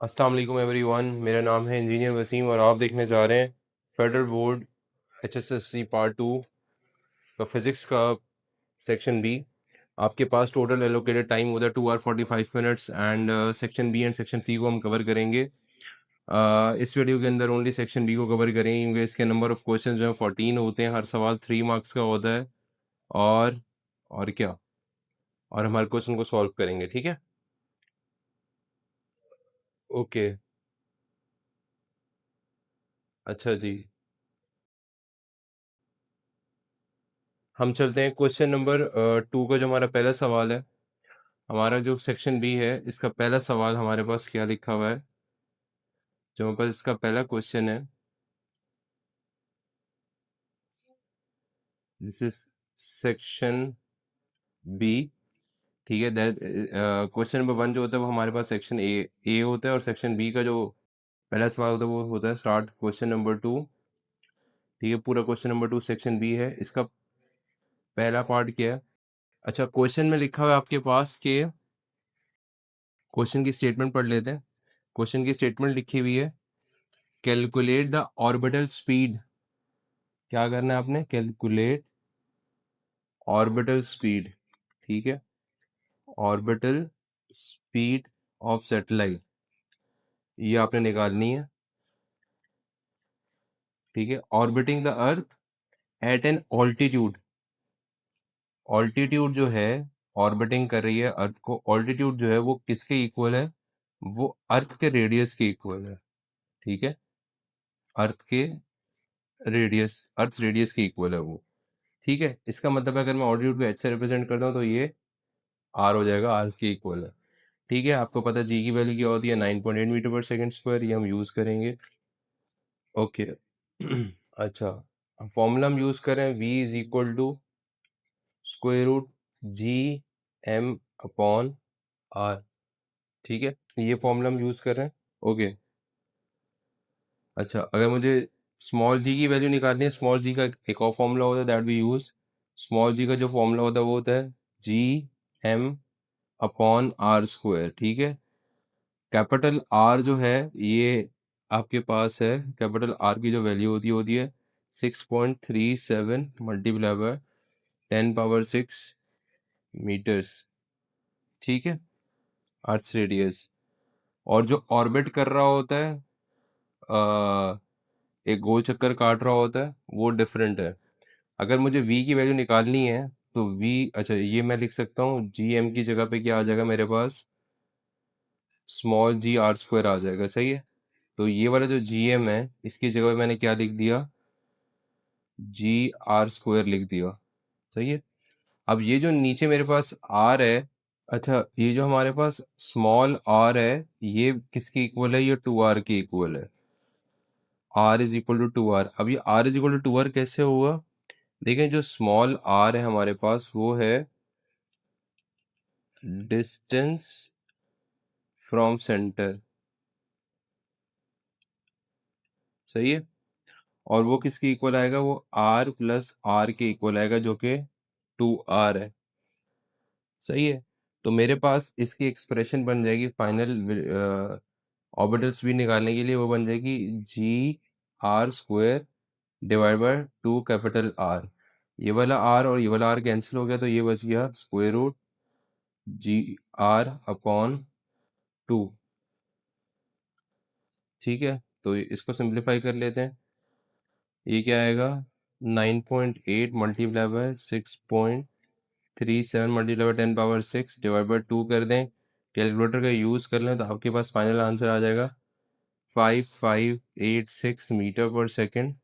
अस्सलाम वालेकुम एवरीवन। मेरा नाम है इंजीनियर वसीम और आप देखने जा रहे हैं फेडरल बोर्ड HSSC पार्ट 2 का फिज़िक्स का सेक्शन बी। आपके पास टोटल एलोकेटेड टाइम होता है 2 hour 45 minutes and section B and section C को हम कवर करेंगे। इस वीडियो के अंदर ओनली सेक्शन बी को कवर करेंगे क्योंकि इसके नंबर ऑफ क्वेश्चन जो है 14 होते हैं। हर सवाल 3 marks का होता है और और क्या और हम हर क्वेश्चन को सॉल्व करेंगे। ठीक है, ओके। अच्छा जी, हम चलते हैं क्वेश्चन नंबर 2 का। जो हमारा पहला सवाल है, हमारा जो सेक्शन बी है, इसका पहला सवाल हमारे पास क्या लिखा हुआ है। जो हमारे पास इसका पहला क्वेश्चन है, दिस इज सेक्शन बी। ठीक है, दैट क्वेश्चन नंबर 1 जो होता है वो हमारे पास सेक्शन ए होता है और सेक्शन बी का जो पहला सवाल होता है वो होता है स्टार्ट क्वेश्चन नंबर 2। ठीक है, पूरा क्वेश्चन नंबर 2 सेक्शन बी है। इसका पहला पार्ट क्या है? अच्छा, क्वेश्चन में लिखा हुआ है आपके पास कि क्वेश्चन की स्टेटमेंट पढ़ लेते हैं। क्वेश्चन की स्टेटमेंट लिखी हुई है, कैलकुलेट द ऑर्बिटल स्पीड। क्या करना है आपने? Calculate orbital speed. ठीक है, ऑर्बिटल स्पीड ऑफ सैटेलाइट ये आपने निकालनी है। ठीक है, orbiting the earth at N altitude. Altitude जो है, ऑर्बिटिंग कर रही है अर्थ को, ऑल्टीट्यूड जो है वो किसके इक्वल है? वो अर्थ के रेडियस के इक्वल है। ठीक है, अर्थ के रेडियस, अर्थ रेडियस के इक्वल है वो। ठीक है, इसका मतलब है अगर मैं ऑल्टीट्यूड को एच से रिप्रेजेंट करता हूँ तो ये आर हो जाएगा, आर के इक्वल है। ठीक है, आपको पता जी की वैल्यू क्या होती है? 9.8 मीटर पर सेकेंड स्क्वायर। ये हम यूज़ करेंगे। ओके। अच्छा, फॉर्मूला हम यूज़ करें v is equal to square root G M upon R. ठीक है, ये फॉर्मूला हम यूज़ कर रहे हैं। ओके। अच्छा, अगर मुझे स्मॉल जी की वैल्यू निकालनी है, स्मॉल जी का एक और फॉर्मूला होता है that we use. Small G का जो फॉर्मूला होता है वो होता है G M upon R square. ठीक है, कैपिटल आर जो है ये आपके पास है, कैपिटल आर की जो वैल्यू होती है 6.37 मल्टीप्लाई बाय 10 पावर 6 मीटर्स। ठीक है, अर्थ रेडियस। और जो ऑर्बिट कर रहा होता है, एक गोल चक्कर काट रहा होता है, वो डिफरेंट है। अगर मुझे v की वैल्यू निकालनी है तो v, अच्छा ये मैं लिख सकता हूँ जी एम की जगह पे क्या आ जाएगा मेरे पास? स्मॉल जी आर स्क्वायर आ जाएगा। सही है, तो ये वाला जो जी एम है इसकी जगह पे मैंने क्या लिख दिया? जी आर स्क्वायर लिख दिया। सही है, अब ये जो नीचे मेरे पास आर है, अच्छा ये जो हमारे पास स्मॉल आर है ये किसके इक्वल है? ये 2r के इक्वल है। r is equal to 2r। अब ये r is equal to 2r कैसे हुआ? देखें, जो स्मॉल r है हमारे पास वो है डिस्टेंस फ्रॉम सेंटर। सही है, और वो किसके इक्वल आएगा? वो r प्लस r के इक्वल आएगा जो कि 2r है। सही है, तो मेरे पास इसकी एक्सप्रेशन बन जाएगी फाइनल ऑर्बिटल स्पीड निकालने के लिए। वो बन जाएगी G R square divide by 2 capital R. ये वाला आर और ये वाला आर कैंसिल हो गया तो ये बच गया square root G R upon 2। ठीक है, तो इसको सिंप्लीफाई कर लेते हैं। ये क्या आएगा? 9.8 multiply by 6.37 multiply by 10 power 6 divide by 2 कर दें। कैलकुलेटर का यूज़ कर लें तो आपके पास फाइनल आंसर आ जाएगा 5586 मीटर पर सेकेंड,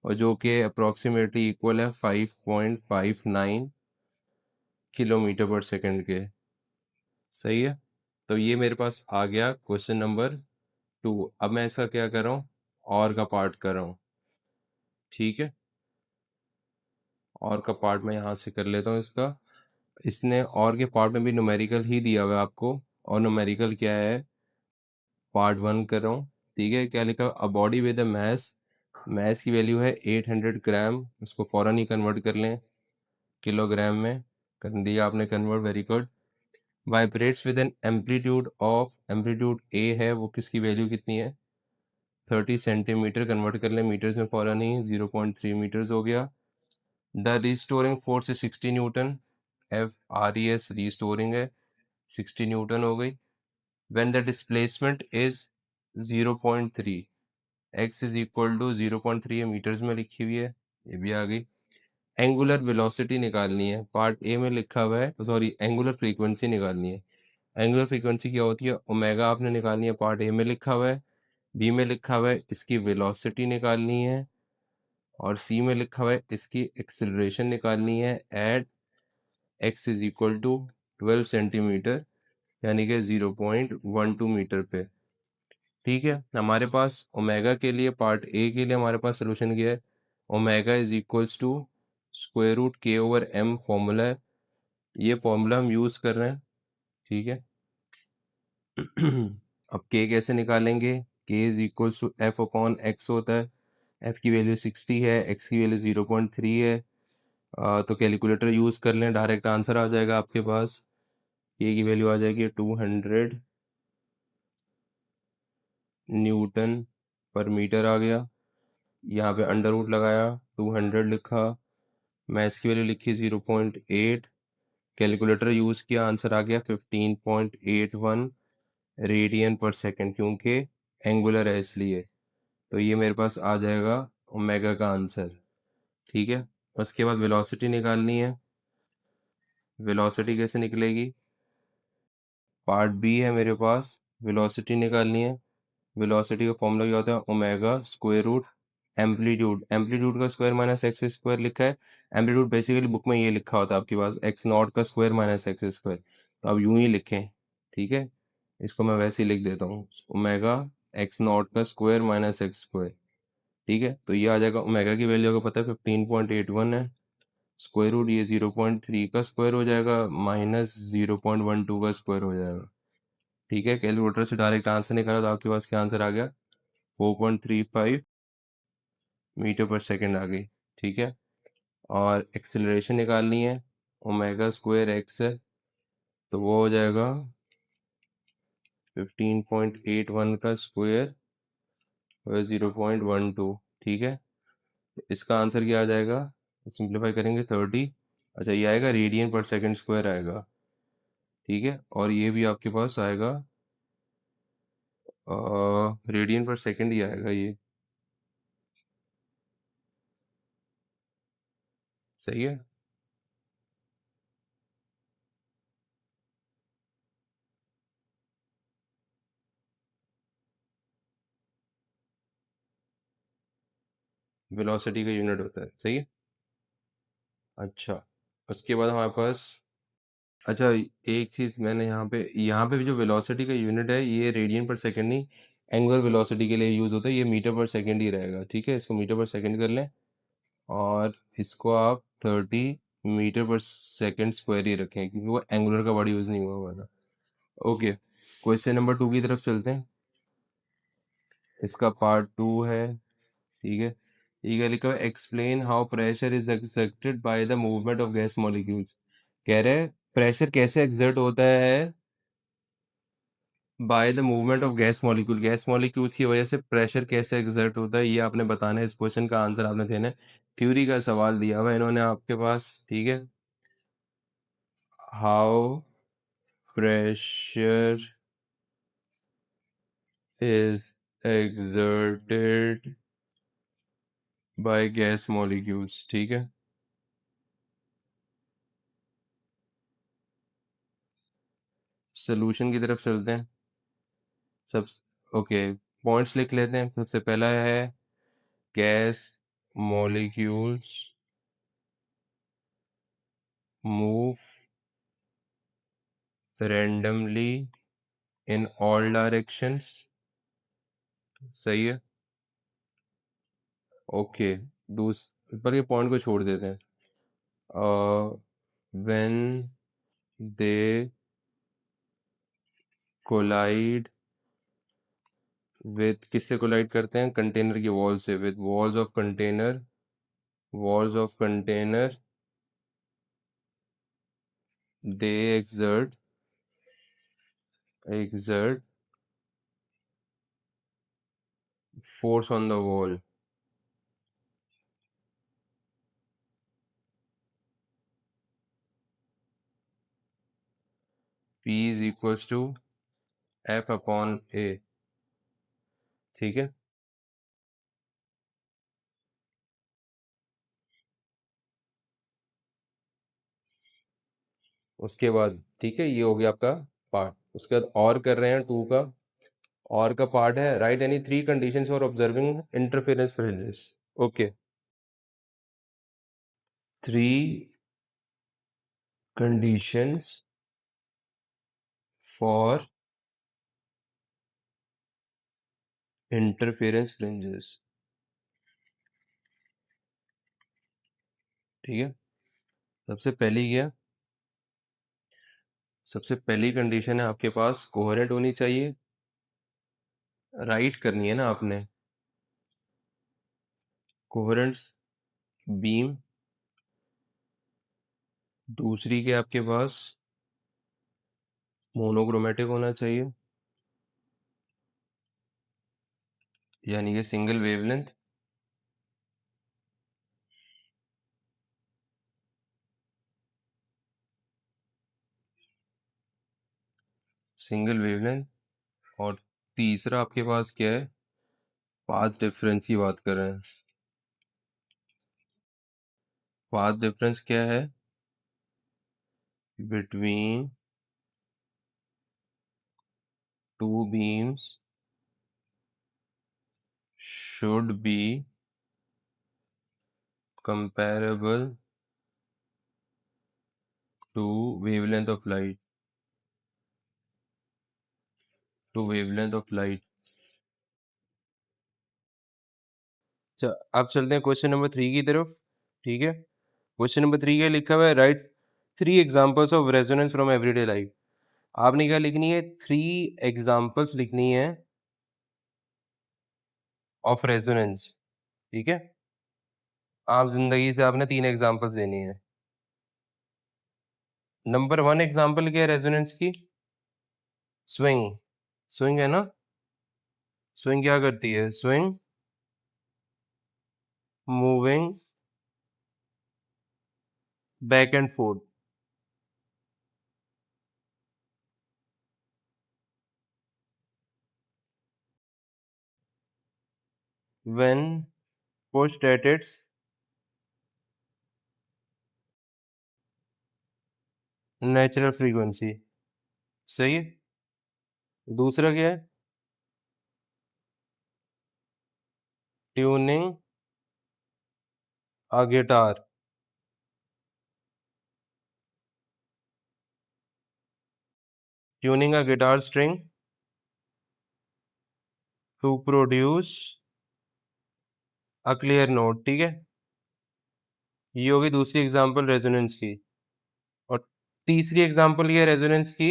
और जो कि अप्रॉक्सीमेटली इक्वल है 5.59 किलोमीटर पर सेकेंड के। सही है, तो ये मेरे पास आ गया क्वेश्चन नंबर 2। अब मैं इसका क्या कर रहा हूँ? और का पार्ट कर रहा हूँ। ठीक है, और का पार्ट मैं यहाँ से कर लेता हूँ इसका। इसने और के पार्ट में भी न्यूमेरिकल ही दिया हुआ है आपको, और न्यूमेरिकल क्या है? पार्ट 1 कर रहा हूँ। ठीक है, क्या लिखा? A body with a mass की वैल्यू है 800 ग्राम। उसको फ़ौरन ही कन्वर्ट कर लें किलोग्राम में। कर दिया आपने convert, very good. Vibrates with an amplitude of, amplitude A है वो, किसकी वैल्यू कितनी है 30 सेंटीमीटर, कन्वर्ट कर लें मीटर्स में, फॉलो नहीं, 0.3 मीटर्स हो गया। द रिस्टोरिंग फोर्स है 60 newton, F R E S restoring है 60 न्यूटन हो गई। When the displacement is 0.3, X is equal to 0.3 metres में लिखी हुई है, ये भी आ गई। एंगुलर वेलोसिटी निकालनी है, पार्ट ए में लिखा हुआ है, सॉरी एंगुलर फ्रीक्वेंसी निकालनी है। एंगुलर फ्रीक्वेंसी क्या होती है, ओमेगा आपने निकालनी है, पार्ट ए में लिखा हुआ है। बी में लिखा हुआ है इसकी वेलोसिटी निकालनी है, और सी में लिखा हुआ है इसकी एक्सिलरेशन निकालनी है at X is equal to 12 centimetre, यानी कि 0.12 मीटर पे। ठीक है, हमारे पास ओमेगा के लिए, पार्ट ए के लिए हमारे पास सोल्यूशन क्या है, omega is equals to square root K over M formula है, ये फॉर्मूला हम यूज़ कर रहे हैं। ठीक है। अब के कैसे निकालेंगे, K is equals to F upon X होता है, एफ की वैल्यू 60 है, एक्स की वैल्यू 0.3 है। तो कैलकुलेटर यूज़ कर लें, डायरेक्ट आंसर आ जाएगा आपके पास, के की वैल्यू आ जाएगी 200 न्यूटन पर मीटर आ गया। यहाँ पे अंडर रूट लगाया, 200 लिखा, मैं इसकी वैल्यू लिखी 0.8, कैलकुलेटर यूज़ किया, आंसर आ गया 15.81 रेडियन पर सेकेंड, क्योंकि एंगुलर है इसलिए। तो ये मेरे पास आ जाएगा ओमेगा का आंसर। ठीक है, उसके बाद वेलोसिटी निकालनी है। वेलोसिटी कैसे निकलेगी, पार्ट बी है मेरे पास, वेलोसिटी निकालनी है। वेलोसिटी का फॉर्मूला क्या होता है, omega square root amplitude, amplitude का स्क्वायर माइनस एक्स स्क्वायर लिखा है। एम्पलीट्यूड बेसिकली बुक में ये लिखा होता है आपके पास, एक्स नॉट का स्क्वायर माइनस एक्स स्क्वायर, तो आप यूं ही लिखें। ठीक है, इसको मैं वैसे ही लिख देता हूँ, ओमेगा एक्स नॉट का स्क्वायर माइनस एक्स स्क्वायर। ठीक है, तो ये आ जाएगा, ओमेगा की वैल्यू को पता है 15.81 है, स्क्वायर रूट ये 0.3 का स्क्वायर हो जाएगा माइनस 0.12 का स्क्वायर हो जाएगा। ठीक है, कैलकुलेटर से डायरेक्ट आंसर निकाला तो आपके पास क्या आंसर आ गया, 4.35 मीटर पर सेकेंड आ गई। ठीक है, और एक्सेलरेशन निकालनी है, ओमेगा स्क्वायर एक्स है, तो वो हो जाएगा 15.81 का स्क्वायर 0.12। ठीक है, इसका आंसर क्या आ जाएगा, सिंप्लीफाई करेंगे 30, अच्छा ये आएगा रेडियन पर सेकेंड स्क्वायर आएगा। ठीक है, और ये भी आपके पास आएगा रेडियन पर सेकेंड ही आएगा ये। सही है। वेलोसिटी का यूनिट होता है, सही है। अच्छा, उसके बाद हमारे पास, अच्छा एक चीज़ मैंने यहाँ पे भी जो वेलोसिटी का यूनिट है ये रेडियन पर सेकंड नहीं, एंगुलर वेलोसिटी के लिए यूज़ होता है, ये मीटर पर सेकंड ही रहेगा। ठीक है, इसको मीटर पर सेकंड कर लें, और इसको आप 30 मीटर पर सेकंड स्क्वायर ही रखें, क्योंकि वो एंगुलर का वर्ड यूज़ नहीं हुआ हुआ था। ओके, क्वेश्चन नंबर 2 की तरफ चलते हैं, इसका पार्ट 2 है। ठीक है, ये क्या लिखा है, explain how pressure is exerted by the movement of gas molecules. कह रहे हैं प्रेशर कैसे एक्सर्ट होता है by the movement of gas molecule, gas molecules की वजह से प्रेशर कैसे एक्सर्ट होता है, ये आपने बताना है। इस क्वेश्चन का आंसर आपने देना है, थ्योरी का सवाल दिया हुआ है इन्होंने आपके पास। ठीक है, how pressure is exerted by gas molecules. ठीक है, सोल्यूशन की तरफ चलते हैं। सब, ओके, पॉइंट्स लिख लेते हैं। सबसे पहला है gas molecules move randomly in all directions, सही है। ओके, दूस पर ये पॉइंट को छोड़ देते हैं। व्हेन दे कोलाइड विद, किससे कोलाइड करते हैं, कंटेनर की वॉल से, with walls of container, walls of container, they exert exert force on the wall. P is equals to F upon A. ठीक है, उसके बाद ठीक है, ये हो गया आपका पार्ट। उसके बाद और कर रहे हैं 2 का। और का पार्ट है right any 3 conditions for observing interference fringes. Okay, 3 conditions for interference fringes। ठीक है, सबसे पहली क्या, सबसे पहली कंडीशन है आपके पास कोहेरेंट होनी चाहिए, राइट करनी है ना आपने, कोहेरेंट बीम। दूसरी के आपके पास मोनोक्रोमेटिक होना चाहिए, यानी कि सिंगल वेवलेंथ। Single wavelength. और तीसरा आपके पास क्या है, पाथ डिफरेंस की बात कर रहे हैं। पाथ डिफरेंस क्या है, between two beams should be comparable to wavelength of light, to wavelength of light। अब चलते हैं क्वेश्चन नंबर 3 की तरफ। ठीक है, क्वेश्चन नंबर 3 क्या लिखा हुआ है, right 3 examples of resonance from everyday life. आपने क्या लिखनी है, 3 एग्जांपल्स लिखनी है ऑफ रेजोनेंस। ठीक है, आप जिंदगी से आपने 3 एग्जांपल्स देनी है। नंबर 1 एग्जांपल क्या है रेजोनेंस की, स्विंग। स्विंग है ना, स्विंग क्या करती है, swing moving back and forth. when pushed at its natural frequency. सही है। दूसरा क्या है, tuning a guitar. Tuning a guitar string to produce a clear note. ठीक है, ये होगी दूसरी एग्जांपल रेजोनेंस की। और तीसरी एग्जांपल ये रेजोनेंस की,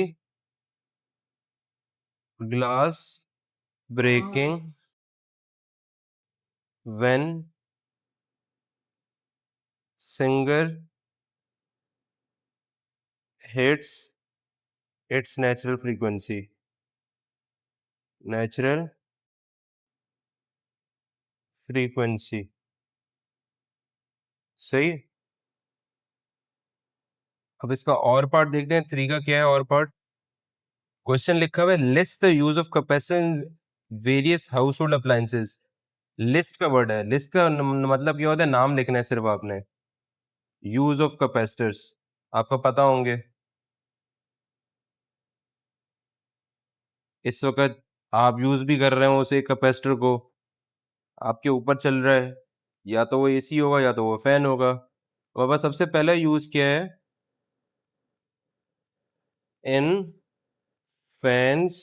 glass breaking when singer hits its natural frequency. Natural frequency. सही है। अब इसका और पार्ट देखते हैं, 3 का क्या है और पार्ट। क्वेश्चन लिखा हुआ है list the use of capacitor in various house hold appliances. List का वर्ड है, लिस्ट का मतलब क्या होता है, नाम लिखना है सिर्फ आपने। यूज ऑफ कैपेसिटर्स आपको पता होंगे। इस वक्त आप यूज भी कर रहे हो उसे कैपेसिटर को, आपके ऊपर चल रहा है, या तो वो एसी होगा या तो वो फैन होगा। और बस सबसे पहला यूज क्या है, इन फैंस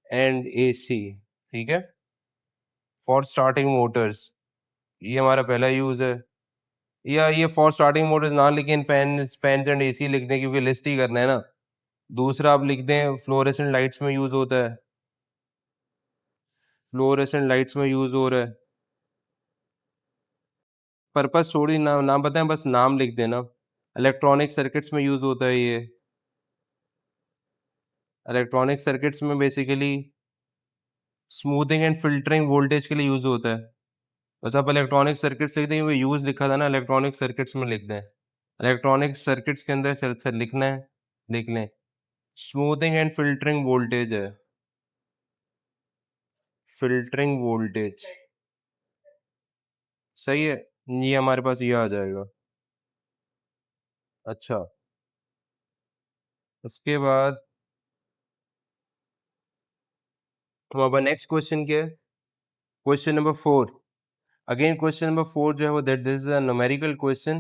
एंड एसी। ठीक है, फॉर स्टार्टिंग मोटर्स, ये हमारा पहला यूज है। या ये फॉर स्टार्टिंग मोटर्स ना लिखें, फैंस एंड एसी लिख दें, क्योंकि लिस्ट ही करना है ना। दूसरा आप लिख दें फ्लोरेसेंट लाइट्स में यूज होता है, फ्लोरेसेंट लाइट्स में यूज हो रहा है। पर्पस छोड़ी नाम बताएं, बस नाम लिख देना। इलेक्ट्रॉनिक सर्किट्स में यूज होता है ये। इलेक्ट्रॉनिक सर्किट्स में basically smoothing and filtering voltage के लिए यूज होता है। बस आप इलेक्ट्रॉनिक सर्किट्स लिखते हैं, वो यूज लिखा था ना, इलेक्ट्रॉनिक सर्किट्स में लिख दें। इलेक्ट्रॉनिक सर्किट्स के अंदर सर लिखना है, लिख लें स्मूथिंग एंड फिल्टरिंग वोल्टेज है, फिल्टरिंग वोल्टेज। सही है, ये हमारे पास ये आ जाएगा। अच्छा, उसके बाद हमारा नेक्स्ट क्वेश्चन क्या है? Question number 4। Again question number 4 जो है वो that this is a numerical question.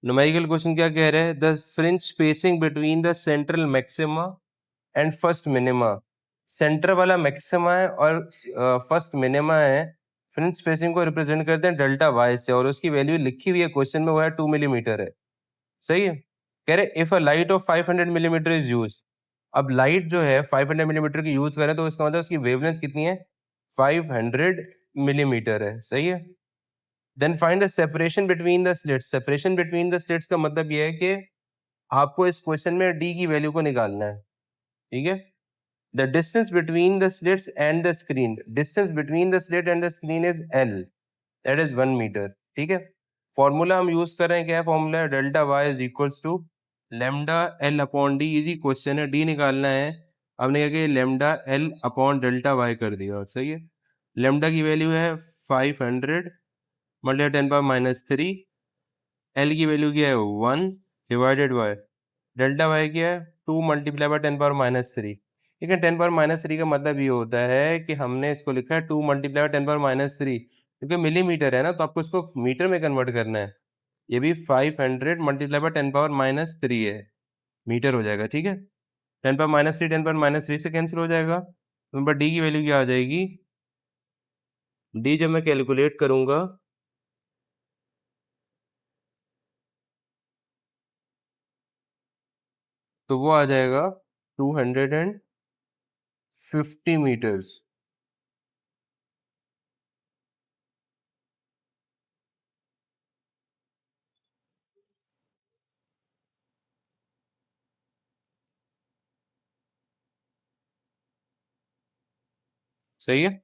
Numerical question क्या कह रहा है? The fringe spacing between the central maxima and first minima. Centre वाला मैक्सिमा है और फर्स्ट मिनिमा है। फ्रिंज स्पेसिंग को रिप्रेजेंट करते हैं डेल्टा वाई से, और उसकी वैल्यू लिखी हुई है क्वेश्चन में, वो है 2 मिलीमीटर है। सही है, कह रहे if a light of 500 millimetre is use. अब लाइट जो है 500 मिलीमीटर की यूज करें तो इसका मतलब उसकी वेवलेंथ कितनी है? 500 मिलीमीटर है। सही है, then find the separation between the slits. Separation between the slits का मतलब यह है कि आपको इस क्वेश्चन में डी की वैल्यू को निकालना है। ठीक है, the distance between the slits and the screen, distance between the slit and the screen is L, that is 1 metre. ठीक है, फॉर्मूला हम यूज कर रहे हैं, क्या है formula? Delta Y is equals to lambda L upon D. Easy question है, D निकालना है। आपने क्या किया, lambda L upon delta Y कर दिया। सही है, लेमडा की वैल्यू है 500 मल्टीप्लाई 10⁻³ एल की वैल्यू क्या है 1 डिवाइडेड बाय डेल्टा वाई क्या है 2 मल्टीप्लाई बाय 10⁻³। ठीक है, 10⁻³ का मतलब ये होता है कि हमने इसको लिखा है 2 मल्टीप्लाई बाय 10⁻³ क्योंकि मिलीमीटर है ना, तो आपको इसको मीटर में कन्वर्ट करना है। ये भी 500 मल्टीप्लाई बाय 10⁻³ है, मीटर हो जाएगा। ठीक है, 10⁻³ 10⁻³ से कैंसिल हो जाएगा, तो डी की वैल्यू क्या आ जाएगी? डी जब मैं कैलकुलेट करूंगा तो वो आ जाएगा 250 मीटर्स। सही है।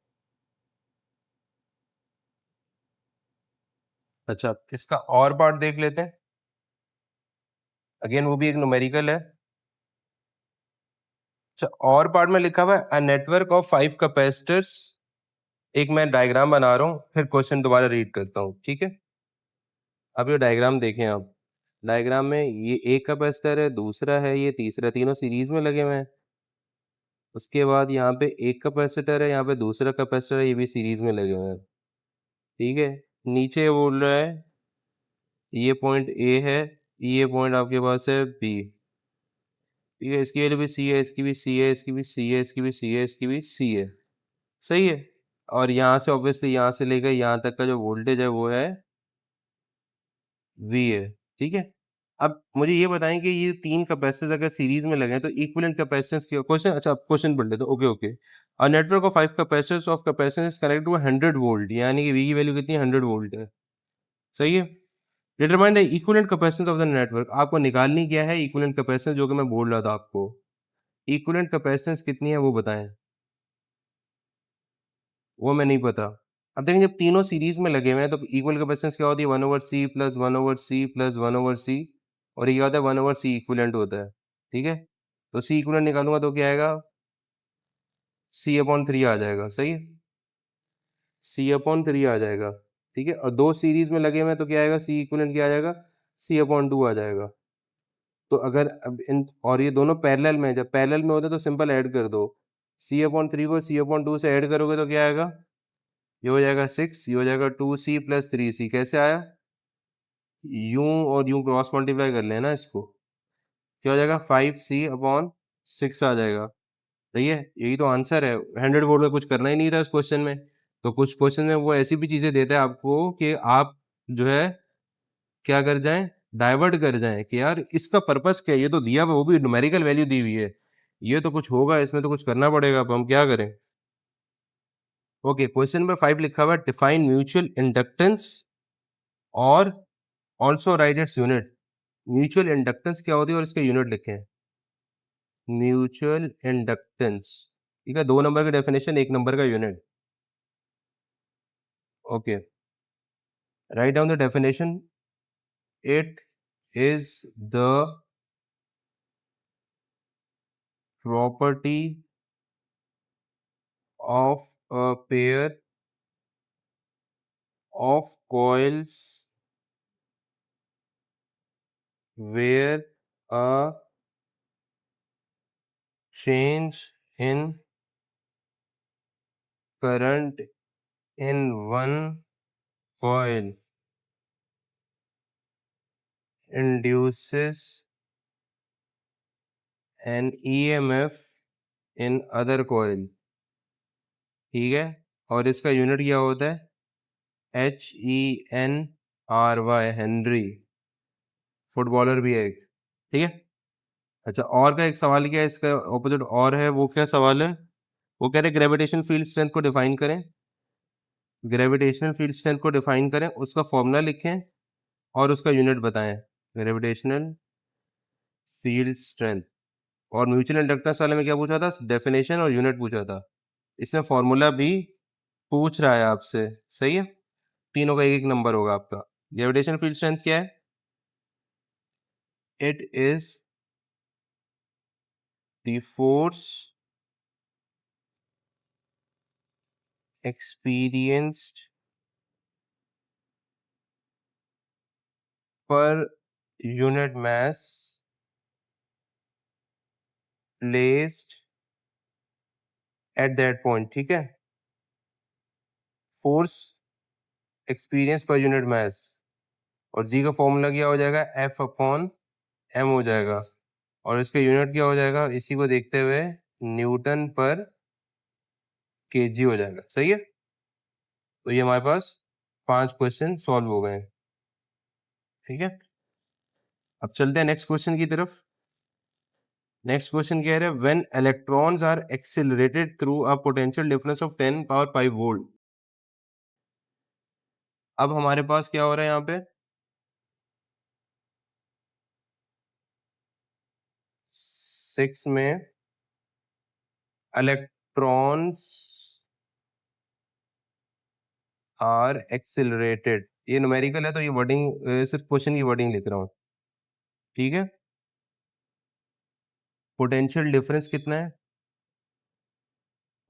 अच्छा, इसका और पार्ट देख लेते हैं। अगेन वो भी एक न्यूमेरिकल है। अच्छा, और पार्ट में लिखा हुआ है अ नेटवर्क ऑफ 5 कैपेसिटर्स। एक मैं डायग्राम बना रहा हूँ, फिर क्वेश्चन दोबारा रीड करता हूँ। ठीक है, अब ये डायग्राम देखें आप। डायग्राम में ये एक कैपेसिटर है, दूसरा है, ये तीसरा, तीनों सीरीज में लगे हुए हैं। उसके बाद यहाँ पे एक कैपेसिटर है, यहाँ पे दूसरा कैपेसिटर है, ये भी सीरीज में लगे हुए हैं। ठीक है, नीचे बोल रहा है ये पॉइंट ए है, ये पॉइंट आपके पास है बी। ठीक है, इसकी वैल्यू भी सी है, इसकी भी सी है, इसकी भी सी है, इसकी भी सी है, इसकी भी सी है। सही है, और यहाँ से ऑब्वियसली यहाँ से लेकर यहाँ तक का जो वोल्टेज है वो है वी है। ठीक है, अब मुझे ये बताएं कि ये तीन कैपेसिटर्स अगर सीरीज में लगे तो इक्विवेलेंट कैपेसिटेंस की क्वेश्चन। अच्छा, क्वेश्चन पढ़ लेते, okay okay. A network of 5 capacitors of capacitance connect to 100 volt, यानी कि वी की वैल्यू कितनी है? 100 वोल्ट है। सही है, determine the equivalent capacitance of the network. आपको निकालनी क्या है? इक्विवेलेंट कैपेसिटेंस, जो कि मैं बोल रहा था आपको। इक्विवेलेंट कैपेसिटेंस कितनी है वो बताएं, वो मैं नहीं पता। अब देखें, जब तीनों सीरीज में लगे हुए हैं तो इक्वल कैपेसिटेंस क्या होती है? 1/c plus 1/c plus 1/c, और ये क्या होता है? 1/c इक्विवेलेंट होता है। ठीक है, तो c इक्विवेलेंट निकालूंगा तो क्या आएगा? c/3 आ जाएगा। सही है, c/3 आ जाएगा। ठीक है, और दो सीरीज में लगे हुए हैं तो क्या आएगा? c इक्विवेलेंट क्या आ जाएगा? c/2 आ जाएगा। तो अगर अब इन, और ये दोनों पैरेलल में, जब पैरेलल में होते तो सिंपल ऐड कर दो। c/3 को c/2 से ऐड करोगे तो क्या आएगा? ये हो जाएगा 6, ये हो जाएगा 2c प्लस 3c। कैसे आया? यूं और यूं क्रॉस मल्टीप्लाई कर लेना इसको, क्या हो जाएगा? 5c/6 आ जाएगा। सही है, यही तो आंसर है। 100 वोल्ट में कुछ करना ही नहीं था इस क्वेश्चन में। तो कुछ क्वेश्चन में वो ऐसी भी चीजें देता है आपको कि आप जो है क्या कर जाएं, डाइवर्ट कर जाएं कि यार इसका पर्पस क्या है, ये तो दिया हुआ, वो भी न्यूमेरिकल वैल्यू दी हुई है, ये तो कुछ होगा इसमें, तो कुछ करना पड़ेगा। अब हम क्या करें? ओके, क्वेश्चन नंबर 5 लिखा हुआ है डिफाइन म्यूचुअल इंडक्टेंस और also right its unit. Mutual inductance क्या होती है और इसके यूनिट लिखे हैं। म्यूचुअल इंडक्टेंस, ठीक है, 2 नंबर का डेफिनेशन, 1 नंबर का unit. Okay, write down the definition. It is the property of a pair of coils where a change in current in one coil induces an EMF in other coil, ठीक है, और इसका unit क्या होता है, HENRY, Henry, footballer भी है एक, ठीक है। अच्छा, और का एक सवाल क्या है, इसका ऑपोजिट और है, वो क्या सवाल है, वो कह रहे ग्रेविटेशन फील्ड स्ट्रेंथ को डिफाइन करें, ग्रेविटेशनल फील्ड स्ट्रेंथ को डिफाइन करें, उसका फॉर्मूला लिखें और उसका यूनिट बताएं, ग्रेविटेशनल फील्ड स्ट्रेंथ। और म्यूचुअल इंडक्टेंस वाले में क्या पूछा था, डेफिनेशन और यूनिट पूछा था, इसमें फॉर्मूला भी पूछ रहा है आपसे, सही है, तीनों का एक एक नंबर होगा आपका। ग्रेविटेशनल फील्ड स्ट्रेंथ क्या है, it is the force experienced per unit mass placed at that point, ठीक है, force experience per unit mass, और जी का फॉर्मूला क्या हो जाएगा, एफ अपॉन एम हो जाएगा, और इसका यूनिट क्या हो जाएगा, इसी को देखते हुए न्यूटन पर केजी हो जाएगा, सही है। तो ये हमारे पास 5 क्वेश्चन सॉल्व हो गए, ठीक है। अब चलते हैं नेक्स्ट क्वेश्चन की तरफ। नेक्स्ट क्वेश्चन कह रहे हैं when electrons are accelerated through a potential difference of 10 power 5 volt. अब हमारे पास क्या हो रहा है यहाँ पे, 6 में इलेक्ट्रॉन्स आर एक्सिलरेटेड, ये न्यूमेरिकल है तो ये वर्डिंग सिर्फ क्वेश्चन की वर्डिंग लिख रहा हूँ, ठीक है। पोटेंशियल डिफरेंस कितना है,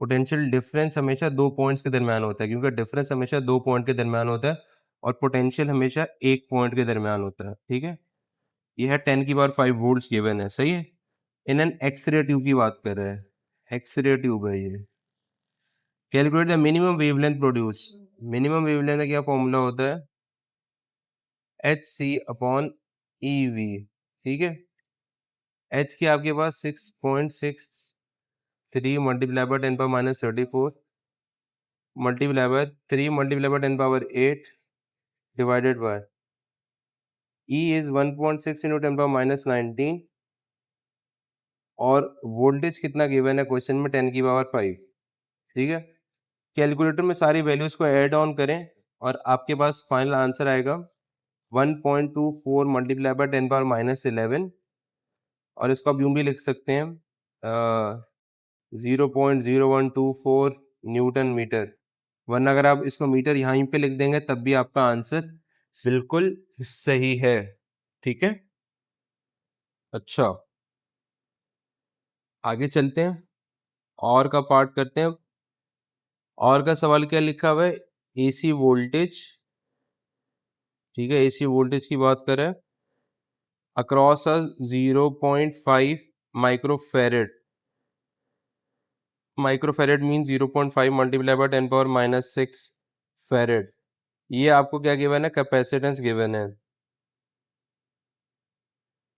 पोटेंशियल डिफरेंस हमेशा 2 पॉइंट्स के दरमियान होता है, क्योंकि डिफरेंस हमेशा 2 पॉइंट के दरमियान होता है और पोटेंशियल हमेशा 1 पॉइंट के दरमियान होता है, ठीक है। ये है 10 की पावर 5 वोल्ट्स गिवन है, सही है। इन एन एक्सरे ट्यूब की बात कर रहे हैं, एक्सरे ट्यूब है ये। Calculate the minimum wavelength produce, minimum wavelength का क्या फॉर्मूला होता है, H C upon E V, ठीक है। एच की आपके पास 6.63 multiply by 10 power minus 34 multiply by 3 multiply by 10 power 8 divided by E is 1.6 into 10 power minus 19, और वोल्टेज कितना गिवन है क्वेश्चन में, 10 की पावर 5, ठीक है। कैलकुलेटर में सारी वैल्यूज को ऐड ऑन करें और आपके पास फाइनल आंसर आएगा 1.24 मल्टीप्लाई बाय 10 पावर माइनस 11, और इसको आप यूं भी लिख सकते हैं 0.0124 न्यूटन मीटर, वरना अगर आप इसको मीटर यहीं पे लिख देंगे तब भी आपका आंसर बिल्कुल सही है, ठीक है। अच्छा, आगे चलते हैं, और का पार्ट करते हैं। और का सवाल क्या लिखा हुआ है, एसी वोल्टेज, ठीक है, एसी वोल्टेज की बात करें across a 0.5 microfarad, microfarad mean 0.5 multiply by 10 power minus 6 फेरेड। ये आपको क्या गिवन है, कैपेसिटेंस गिवन है,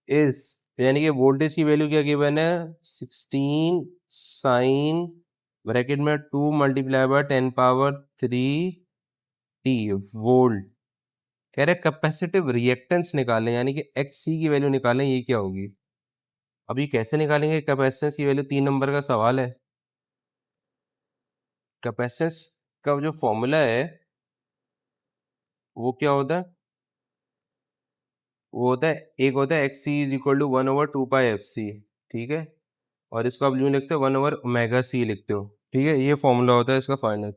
इस यानी कि वोल्टेज की वैल्यू क्या गिवन है, 16 साइन ब्रैकेट में 2 multiply by 10 power 3 T volt. कह रहे कैपेसिटिव रिएक्टेंस निकालें, यानी कि एक्स सी की वैल्यू निकालें, ये क्या होगी। अब ये कैसे निकालेंगे कैपेसिटेंस की वैल्यू, 3 नंबर का सवाल है। कैपेसिटेंस का जो फॉर्मूला है वो क्या होता है, वो होता है, एक होता है X C is equal to 1/2 pi F C, ठीक है, और इसको आप यूँ लिखते हो 1/ओमेगा c लिखते हो, ठीक है? ये फॉर्मूला होता है इसका फाइनल।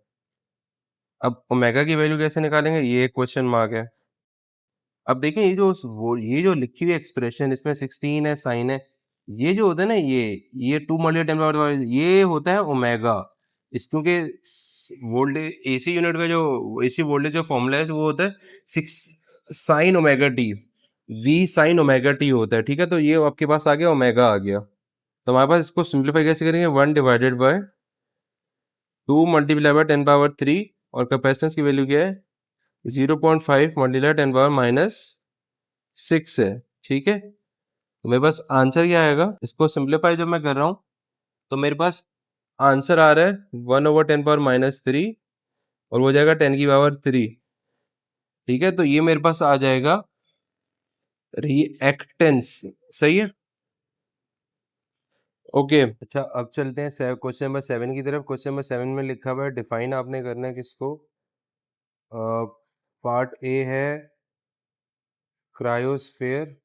अब ओमेगा की वैल्यू कैसे निकालेंगे, ये एक क्वेश्चन मार्क है। अब देखिए ये जो लिखी हुई एक्सप्रेशन इसमें 16 है, साइन है, ये जो होता है ना, ये 2 मल्टीप्लाई 10 पावर ये होता है ओमेगा। इस क्योंकि वोल्टेज एसी यूनिट का जो एसी वोल्टेज का फॉर्मूला है वो होता है 6 sine omega T, V sine omega T होता है, ठीक है? तो ये आपके पास आ गया, ओमेगा आ गया। तो हमारे पास इसको सिंप्लीफाई कैसे करेंगे, 1 divided by 2 multiply by 10 power 3 और कैपेसिटेंस की वैल्यू क्या है 0.5 मल्टीप्लाई 10 पावर माइनस 6 है, ठीक है? तो मेरे पास आंसर क्या आएगा, इसको सिंप्लीफाई जब मैं कर रहा हूँ तो मेरे पास आंसर आ रहा है 1/10 पावर माइनस 3 और वो जाएगा 10 की पावर 3, ठीक है? तो ये मेरे पास आ जाएगा रिएक्टेंस, सही है? ओके, अच्छा अब चलते हैं क्वेश्चन नंबर 7 की तरफ। क्वेश्चन नंबर 7 में लिखा हुआ है, डिफाइन आपने करना है किसको, पार्ट ए है क्रायोस्फेयर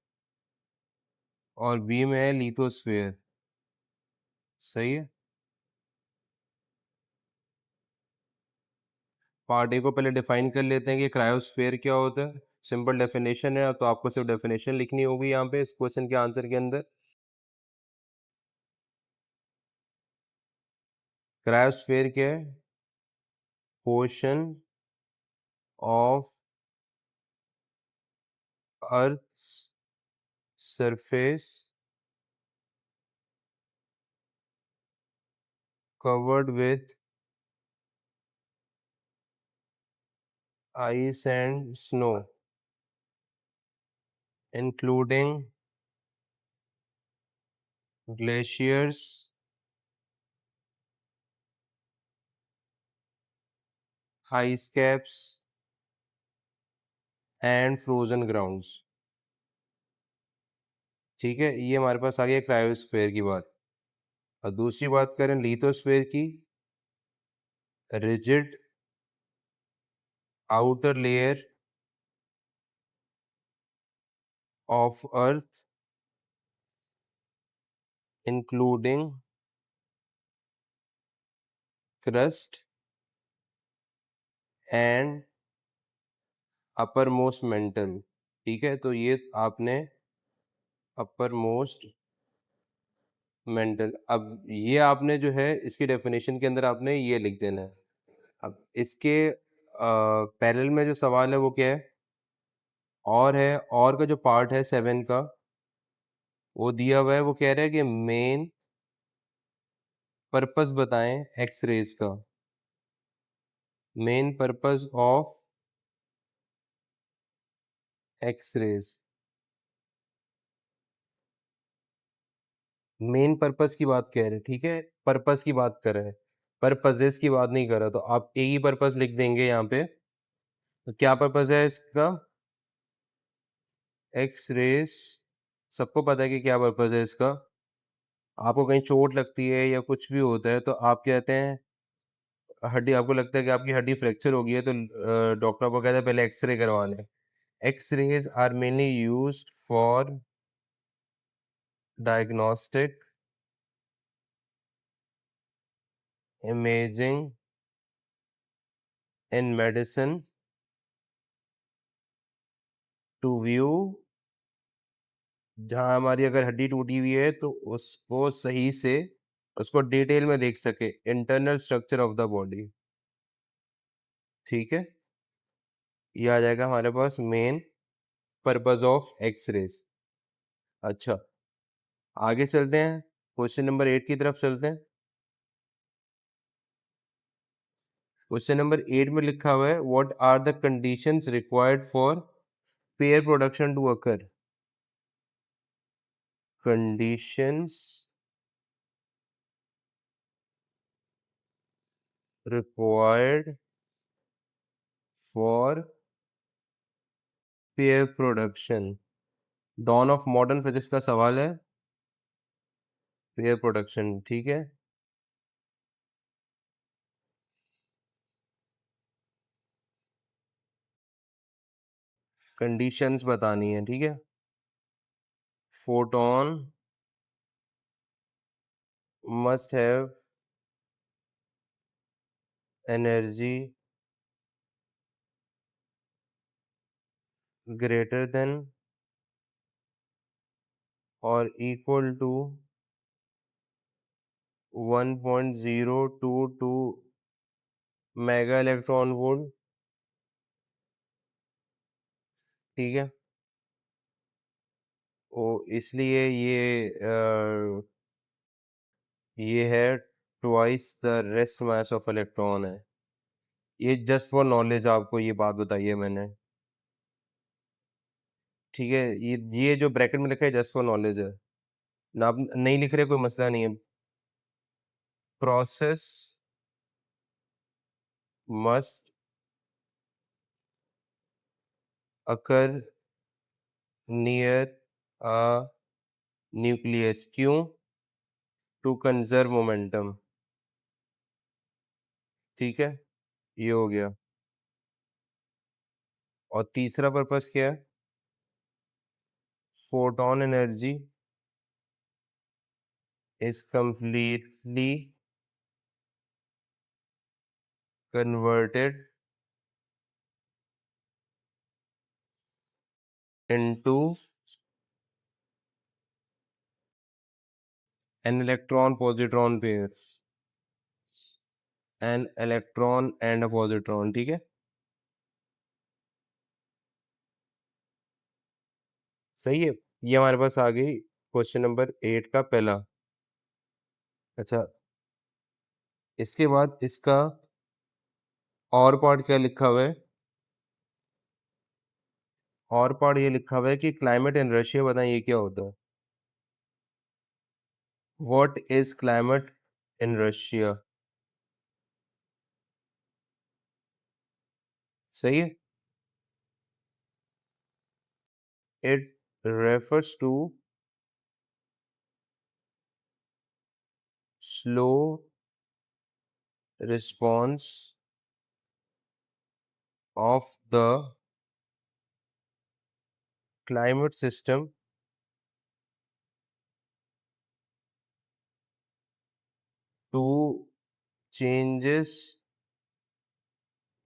और बी में है लिथोस्फेयर, सही है? पार्ट ए को पहले डिफाइन कर लेते हैं कि क्रायोस्फेयर क्या होता है। सिंपल डेफिनेशन है, तो आपको सिर्फ डेफिनेशन लिखनी होगी यहाँ पे इस क्वेश्चन के आंसर के अंदर। क्रायोस्फेयर क्या है, portion of earth surface covered with ice and snow, including glaciers, ice caps, and frozen grounds। ठीक है, ये हमारे पास आ गया क्रायोस्फेयर की बात। और दूसरी बात करें लिथोस्फेयर की, rigid outer layer of earth including crust and uppermost mantle, ठीक है? तो ये आपने uppermost mantle, अब ये आपने जो है इसकी डेफिनेशन के अंदर आपने ये लिख देना है। अब इसके पैरेलल में जो सवाल है वो क्या है, और है, और का जो पार्ट है 7 का वो दिया हुआ है, वो कह रहा है कि मेन पर्पस बताएं एक्स रेज का, main purpose of X rays. Main purpose की बात कह रहे हैं, ठीक है? पर्पस की बात कर रहे हैं, पर्पसेस की बात नहीं कर रहा। तो आप एक ही पर्पस लिख देंगे यहाँ पे। तो क्या पर्पस है इसका, एक्स रेस, सबको पता है कि क्या पर्पस है इसका। आपको कहीं चोट लगती है या कुछ भी होता है तो आप कहते हैं हड्डी, आपको लगता है कि आपकी हड्डी फ्रैक्चर हो गई है, तो डॉक्टर को कहता है पहले एक्सरे करवा लें। X rays are mainly used for diagnostic, imaging in medicine to view, जहाँ हमारी अगर हड्डी टूटी हुई है तो उसको सही से, उसको डिटेल में देख सके, internal structure of the body, ठीक है? ये आ जाएगा हमारे पास मेन पर्पस ऑफ एक्सरेज। अच्छा, आगे चलते हैं, क्वेश्चन नंबर 8 की तरफ चलते हैं। क्वेश्चन नंबर 8 में लिखा हुआ है, what are the conditions required for pair production to occur. Conditions required for pair production, dawn of modern physics का सवाल है, पेयर प्रोडक्शन, ठीक है? कंडीशंस बतानी है, ठीक है? Photon must have energy greater than or equal to 1.022 mega electron volt. ठीक है, ओ इसलिए ये है twice the rest mass of electron है। ये जस्ट फॉर नॉलेज आपको ये बात बताई है मैंने। ठीक है, ये जो ब्रैकेट में लिखा है जस्ट फॉर नॉलेज है ना, आप नहीं लिख रहे कोई मसला नहीं है। Process must occur near a nucleus, क्यों? To conserve momentum. ठीक है, ये हो गया। और तीसरा पर्पस क्या है? Photon energy is completely converted into an electron positron pair, an electron and a positron। ठीक है, सही है। ये हमारे पास आ गई क्वेश्चन नंबर 8 का पहला। अच्छा, इसके बाद इसका और पार्ट क्या लिखा हुआ है? और पार्ट ये लिखा हुआ है कि क्लाइमेट इन रशिया, बताइए क्या होता है? What is climate in Russia? सही है। It refers to slow response of the climate system to changes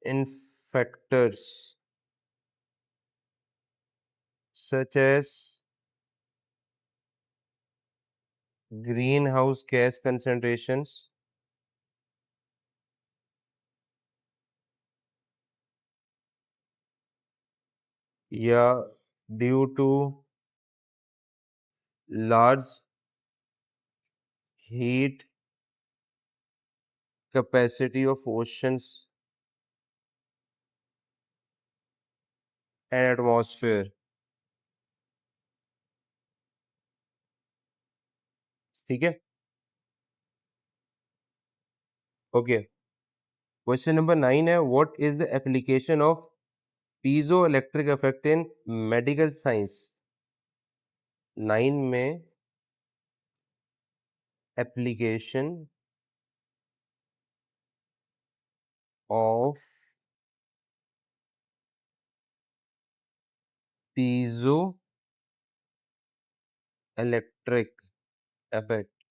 in factors such as greenhouse gas concentrations, या due to large heat capacity of oceans and atmosphere। ठीक है, okay. Question number 9 है, what is the application of piezoelectric effect in medical science? 9 में application of piezoelectric effect.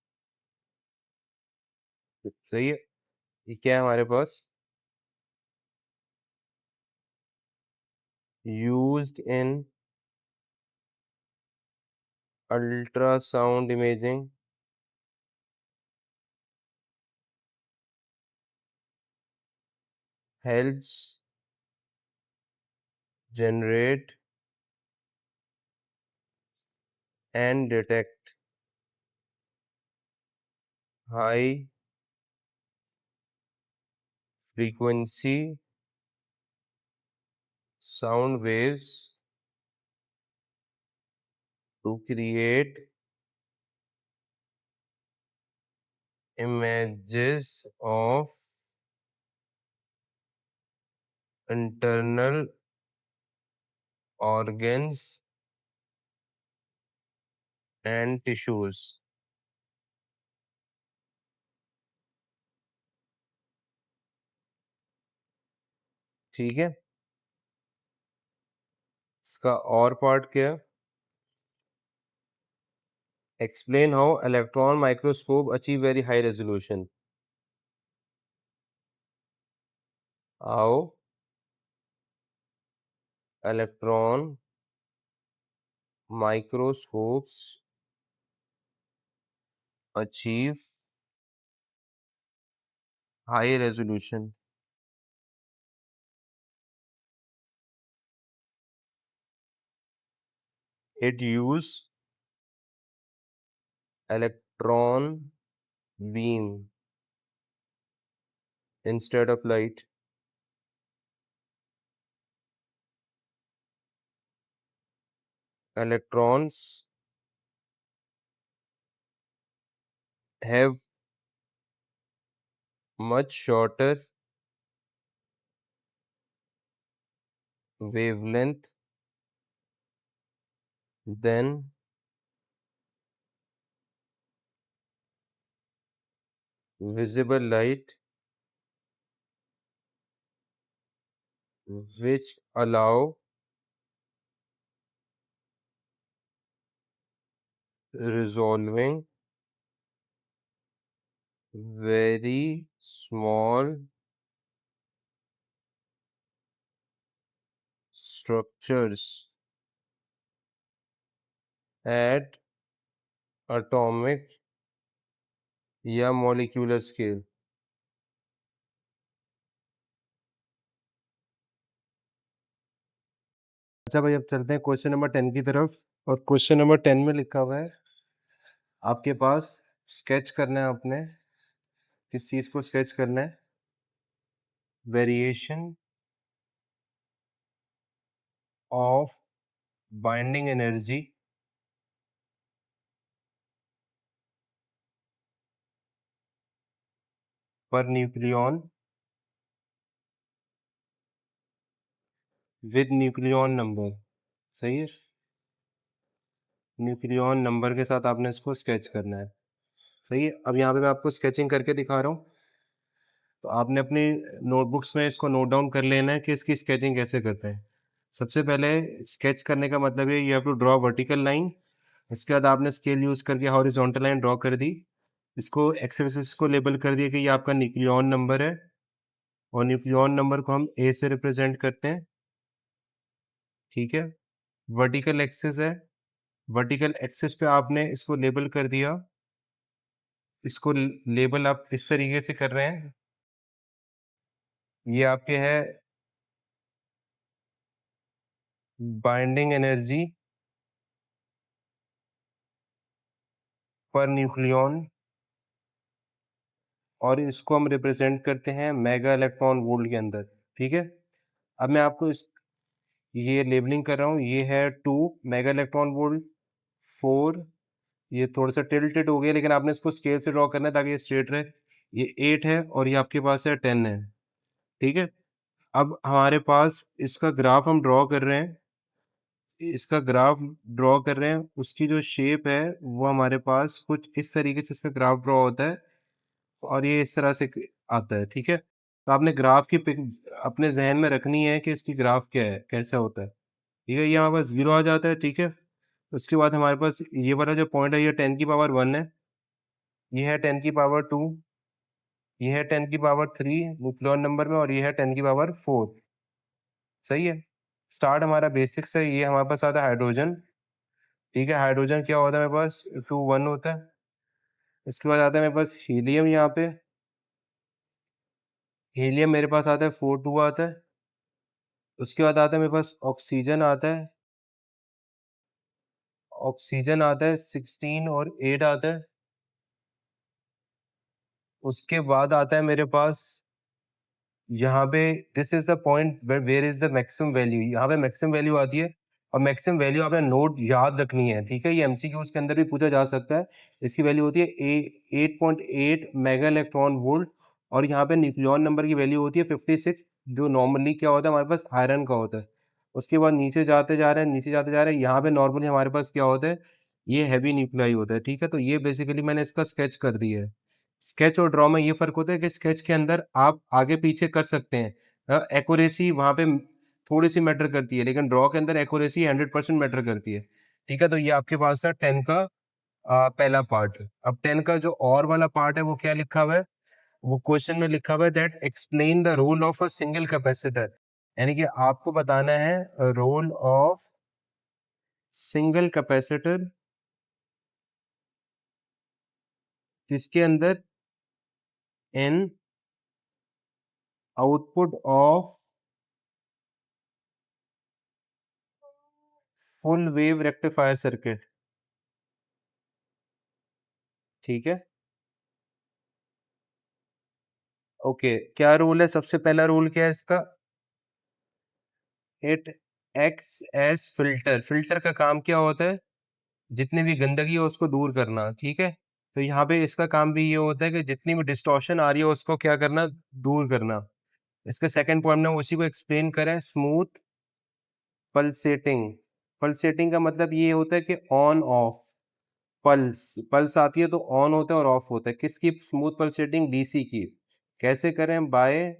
सही है। ये क्या है हमारे पास? Used in ultrasound imaging, helps generate and detect high frequency sound waves to create images of internal organs and tissues। ठीक है, इसका और पार्ट क्या है? Explain how electron microscope achieve very high resolution. How electron microscopes achieve high resolution. It use electron beam instead of light. Electrons have much shorter wavelength than visible light, which allow resolving very small structures at atomic या molecular scale. अच्छा भाई, अब चलते हैं question number 10 की तरफ। और question number 10 में लिखा हुआ है, आपके पास स्केच करना है, आपने किस चीज को स्केच करना है? Variation of binding energy per nucleon with nucleon number. सही है, न्यूक्लियन नंबर के साथ आपने इसको स्केच करना है। सही है, अब यहाँ पे मैं आपको स्केचिंग करके दिखा रहा हूँ, तो आपने अपनी नोटबुक्स में इसको नोट डाउन कर लेना है कि इसकी स्केचिंग कैसे करते हैं। सबसे पहले स्केच करने का मतलब है, you have to draw vertical line. इसके बाद आपने स्केल यूज करके हॉरिजॉन्टल लाइन ड्रॉ कर दी। इसको एक्स एक्सिस को लेबल कर दिया कि ये आपका न्यूक्लियन नंबर है, और न्यूक्लियन नंबर को हम ए से रिप्रेजेंट करते हैं। ठीक है, वर्टिकल एक्सिस है, वर्टिकल एक्सिस पे आपने इसको लेबल कर दिया। इसको लेबल आप इस तरीके से कर रहे हैं, ये आपके है बाइंडिंग एनर्जी पर न्यूक्लियन, और इसको हम रिप्रेजेंट करते हैं मेगा इलेक्ट्रॉन वोल्ट के अंदर। ठीक है, अब मैं आपको इस ये लेबलिंग कर रहा हूँ। ये है 2 मेगा इलेक्ट्रॉन वोल्ट, 4, ये थोड़ा सा टिल्टेड हो गया, लेकिन आपने इसको स्केल से ड्रॉ करना है ताकि ये स्ट्रेट रहे। ये 8 है, और ये आपके पास है 10 है। ठीक है, अब हमारे पास इसका ग्राफ हम ड्रॉ कर रहे हैं। इसका ग्राफ ड्रॉ कर रहे हैं, उसकी जो शेप है वो हमारे पास कुछ इस तरीके से इसका ग्राफ ड्रॉ होता है, और ये इस तरह से आता है। ठीक है, तो आपने ग्राफ की पिक अपने जहन में रखनी है कि इसकी ग्राफ क्या है, कैसा होता है। ठीक है, ये हमारे पास 0 आ जाता है। ठीक है, उसके बाद हमारे पास ये वाला जो पॉइंट है, ये 10 की पावर 1 है, ये है 10 की पावर 2, ये है 10 की पावर 3 न्यूक्लियन नंबर में, और ये है 10 की पावर 4। सही है, स्टार्ट हमारा बेसिक से, ये हमारे पास आता है हाइड्रोजन। ठीक है, हाइड्रोजन क्या होता है मेरे पास? 2 1 होता है। इसके बाद आता है मेरे पास हीलियम, यहाँ पे हीलियम मेरे पास आता है 4 2 आता है। उसके बाद आता है मेरे पास ऑक्सीजन आता है, ऑक्सीजन आता है 16 और 8 आता है। उसके बाद आता है मेरे पास यहाँ पे, this is the point where is the maximum value, यहाँ पे मैक्सिमम वैल्यू आती है, और मैक्सिमम वैल्यू आपने नोट याद रखनी है। ठीक है, ये एमसीक्यू के अंदर भी पूछा जा सकता है। इसकी वैल्यू होती है 8.8 मेगा इलेक्ट्रॉन वोल्ट, और यहाँ पे न्यूक्लियन नंबर की वैल्यू होती है 56, जो नॉर्मली क्या होता है हमारे पास? आयरन का होता है। उसके बाद नीचे जाते जा रहे हैं, नीचे जाते जा रहे हैं, यहाँ पे नॉर्मली हमारे पास क्या होता है? ये हैवी न्यूक्लियाई होता है। ठीक है, तो ये बेसिकली मैंने इसका स्केच कर दिया है। स्केच और ड्रॉ में ये फर्क होता है कि स्केच के अंदर आप आगे पीछे कर सकते हैं, एक्यूरेसी वहां पे थोड़ी सी मैटर करती है, लेकिन ड्रॉ के अंदर एक्यूरेसी 100% मैटर करती है। ठीक है, तो ये आपके पास था 10 का पहला पार्ट। अब 10 का जो और वाला पार्ट है वो क्या लिखा हुआ है, वो क्वेश्चन में लिखा हुआ है that explain the role of a single capacitor, यानी कि आपको बताना है रोल ऑफ सिंगल कैपेसिटर जिसके अंदर in output of full wave rectifier circuit. ठीक है, ओके। क्या रूल है, सबसे पहला रूल क्या है इसका, it x S filter. Filter का काम क्या होता है, जितनी भी गंदगी है उसको दूर करना। ठीक है, तो यहाँ पे इसका काम भी ये होता है कि जितनी भी डिस्टॉर्शन आ रही है उसको क्या करना, दूर करना। इसके सेकंड पॉइंट में उसी को एक्सप्लेन करें, स्मूथ पल्सेटिंग। पल्सेटिंग का मतलब ये होता है कि ऑन ऑफ, पल्स पल्स आती है तो ऑन होता है और ऑफ होता है। किसकी स्मूथ पल्सेटिंग, डीसी की। कैसे करें, बाय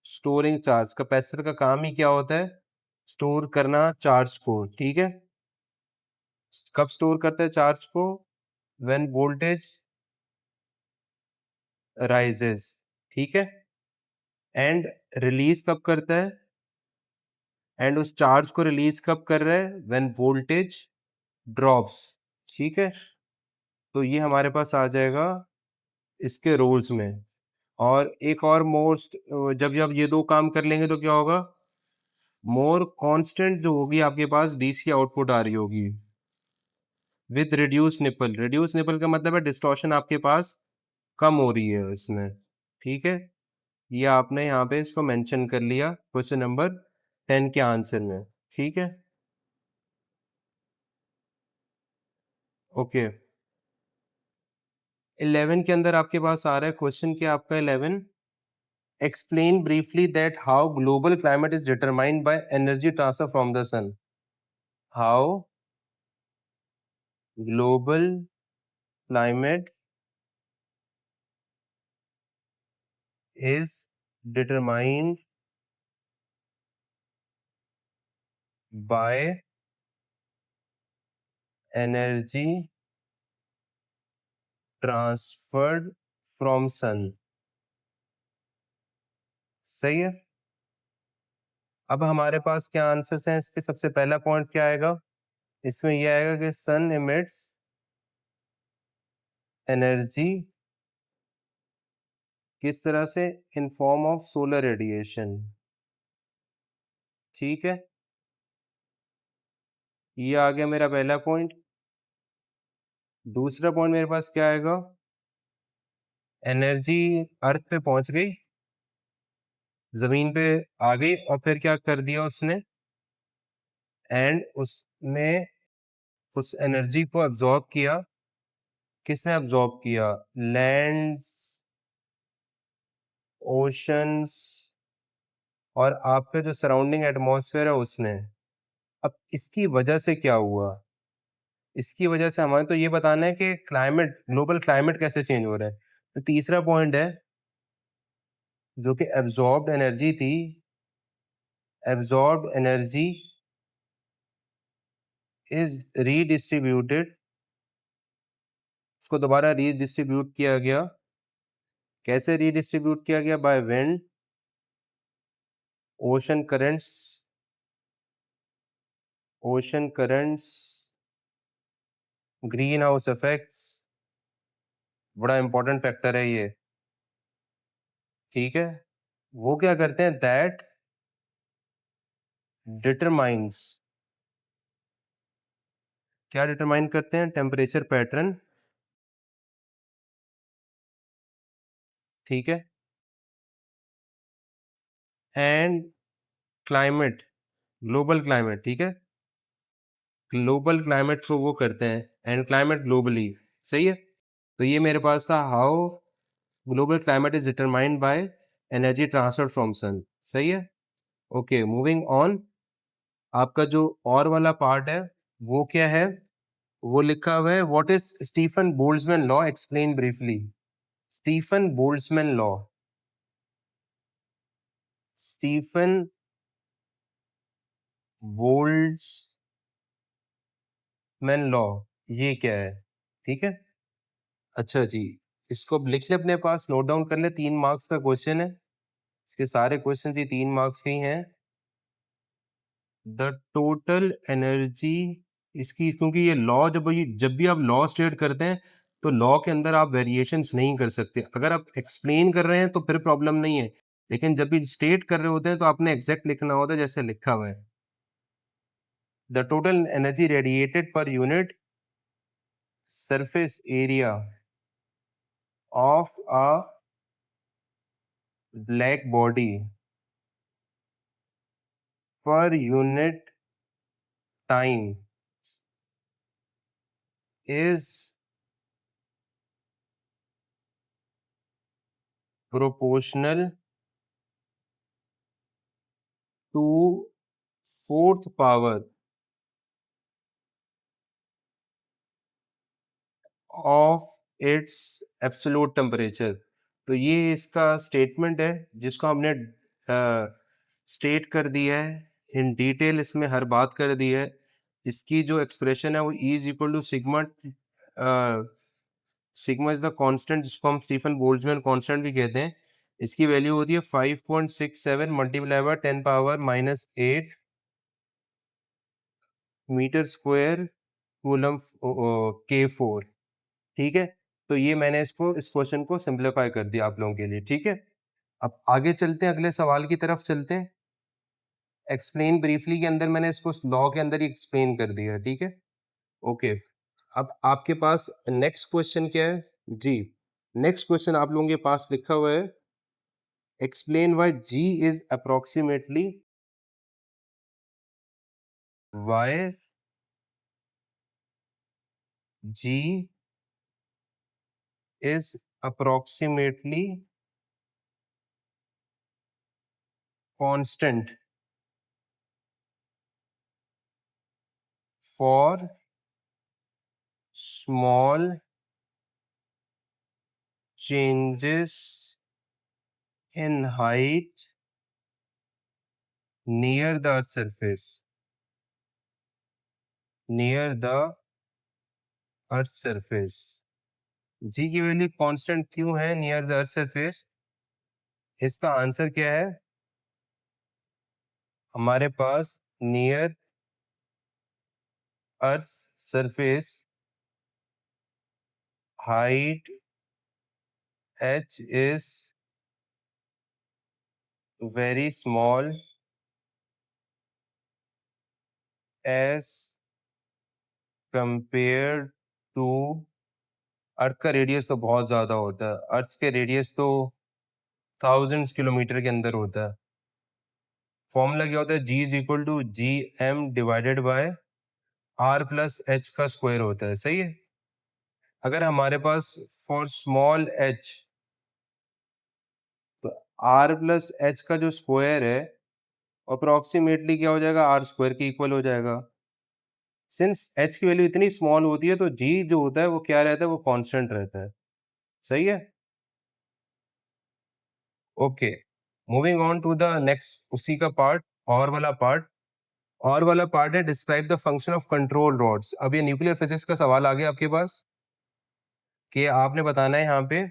स्टोरिंग चार्ज। कैपेसिटर का काम ही क्या होता है, स्टोर करना चार्ज को। ठीक है, कब स्टोर करता है चार्ज को, व्हेन वोल्टेज राइजेस। ठीक है, एंड रिलीज कब करता है, एंड उस चार्ज को रिलीज कब कर रहा है, व्हेन वोल्टेज ड्रॉप्स। ठीक है, तो ये हमारे पास आ जाएगा इसके रोल्स में। और एक और मोस्ट, जब जब ये दो काम कर लेंगे तो क्या होगा, मोर कांस्टेंट जो होगी आपके पास डीसी आउटपुट आ रही होगी with reduce nipple. Reduce nipple का मतलब है डिस्टॉर्शन आपके पास कम हो रही है इसमें। ठीक है, ये आपने यहाँ पे इसको मेंशन कर लिया क्वेश्चन नंबर 10 के आंसर में। ठीक है, ओके। 11 के अंदर आपके पास आ रहा है क्वेश्चन क्या आपका 11, explain briefly that how global climate is determined by energy transfer from the sun. How global climate is determined by energy transferred from sun. सही है। अब हमारे पास क्या आंसर्स हैं इसके, सबसे पहला पॉइंट क्या आएगा, इसमें यह आएगा कि सन इमिट्स एनर्जी किस तरह से, in form of solar radiation. ठीक है, ये आ गया मेरा पहला पॉइंट। दूसरा पॉइंट मेरे पास क्या आएगा, एनर्जी अर्थ पे पहुंच गई, जमीन पे आ गई, और फिर क्या कर दिया उसने, एंड उसने उस एनर्जी को एब्जॉर्ब किया। किसने एब्जॉर्ब किया, लैंड्स, ओशंस, और आपके जो सराउंडिंग एटमॉस्फेयर है उसने। अब इसकी वजह से क्या हुआ, इसकी वजह से हमें तो ये बताना है कि क्लाइमेट, ग्लोबल क्लाइमेट कैसे चेंज हो रहा है। तो तीसरा पॉइंट है, जो कि एब्जॉर्ब्ड एनर्जी थी, एब्जॉर्ब्ड एनर्जी इज रीडिस्ट्रीब्यूटेड, उसको दोबारा रीडिस्ट्रीब्यूट किया गया। कैसे रीडिस्ट्रीब्यूट किया गया, by wind, ocean currents, ocean currents, green house effects, बड़ा इंपॉर्टेंट फैक्टर है ये। ठीक है, वो क्या करते हैं, दैट डिटरमाइंस, क्या डिटरमाइन करते हैं, टेम्परेचर पैटर्न। ठीक है, एंड क्लाइमेट, ग्लोबल क्लाइमेट। ठीक है, ग्लोबल क्लाइमेट को वो करते हैं, एंड क्लाइमेट ग्लोबली। सही है, तो ये मेरे पास था, how global climate is determined by energy transfer from sun. सही है, ओके। मूविंग ऑन, आपका जो और वाला पार्ट है वो क्या है, वो लिखा हुआ है, what is Stefan Boltzmann law, explain briefly. Stefan Boltzmann law, Stefan Boltzmann law, ये क्या है, ठीक है। अच्छा जी, इसको अब लिख ले अपने पास, नोट डाउन कर ले, 3 मार्क्स का क्वेश्चन है। इसके सारे क्वेश्चन ये 3 मार्क्स के ही हैं। द टोटल एनर्जी, इसकी, क्योंकि ये लॉ, जब भी आप लॉ स्टेट करते हैं तो लॉ के अंदर आप वेरिएशंस नहीं कर सकते। अगर आप एक्सप्लेन कर रहे हैं तो फिर प्रॉब्लम नहीं है, लेकिन जब भी स्टेट कर रहे होते हैं तो आपने एग्जैक्ट लिखना होता है जैसे लिखा हुआ है। The total energy radiated per unit surface area of a black body per unit time is proportional to fourth power of its absolute temperature। तो ये इसका स्टेटमेंट है जिसको हमने स्टेट कर दिया है इन डिटेल, इसमें हर बात कर दी है। इसकी जो एक्सप्रेशन है वो E is equal to sigma, sigma is the constant जिसको हम स्टीफन बोल्ट्जमैन कांस्टेंट भी कहते हैं। इसकी वैल्यू होती है 5.67 multiply by 10 power -8 metre square coulomb K4। ठीक है, तो ये मैंने इस क्वेश्चन को सिंप्लीफाई कर दिया आप लोगों के लिए। ठीक है, अब आगे चलते हैं, अगले सवाल की तरफ चलते हैं। एक्सप्लेन ब्रीफली के अंदर मैंने इसको लॉ के अंदर ही एक्सप्लेन कर दिया है। ठीक है, ओके। अब आपके पास नेक्स्ट क्वेश्चन क्या है जी? नेक्स्ट क्वेश्चन आप लोगों के पास लिखा हुआ है, explain why G is approximately, why G is approximately constant for small changes in height near the earth surface, near the earth surface। G की वैल्यू कांस्टेंट क्यों है नियर द अर्थ सरफेस? इसका आंसर क्या है? हमारे पास near earth surface height h is very small as compared to, earth का radius तो बहुत ज्यादा होता है, अर्थ के रेडियस तो थाउजेंड्स किलोमीटर के अंदर होता है। फॉर्मूला क्या होता है? G is equal to G M divided by R plus H का स्क्वायर होता है। सही है, अगर हमारे पास फॉर स्मॉल एच, तो आर प्लस एच का जो स्क्वायर है अप्रोक्सीमेटली क्या हो जाएगा? आर स्क्वायर के इक्वल हो जाएगा। सिंस एच की वैल्यू इतनी स्मॉल होती है तो जी जो होता है वो क्या रहता है? वो कांस्टेंट रहता है। सही है, okay. Moving on to the next, उसी का पार्ट, और वाला पार्ट। और वाला पार्ट है describe the function of control rods. अब ये न्यूक्लियर फिजिक्स का सवाल आ गया आपके पास कि आपने बताना है यहाँ पे